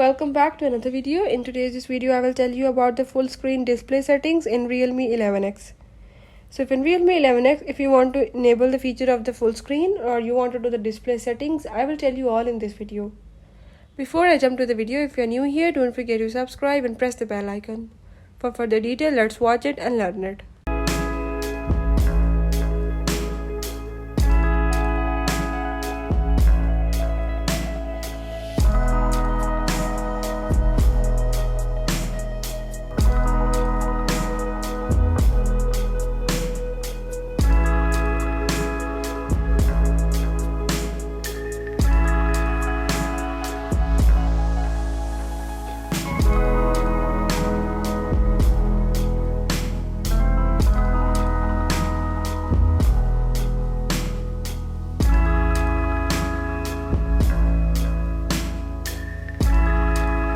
Welcome back to another video. In today's video I will tell you about the full screen display settings in Realme 11X. So if in Realme 11X, if you want to enable the feature of the full screen or you want to do the display settings, I will tell you all in this video. Before I jump to the video, if you are new here, don't forget to subscribe and press the bell icon. For further detail, let's watch it and learn it.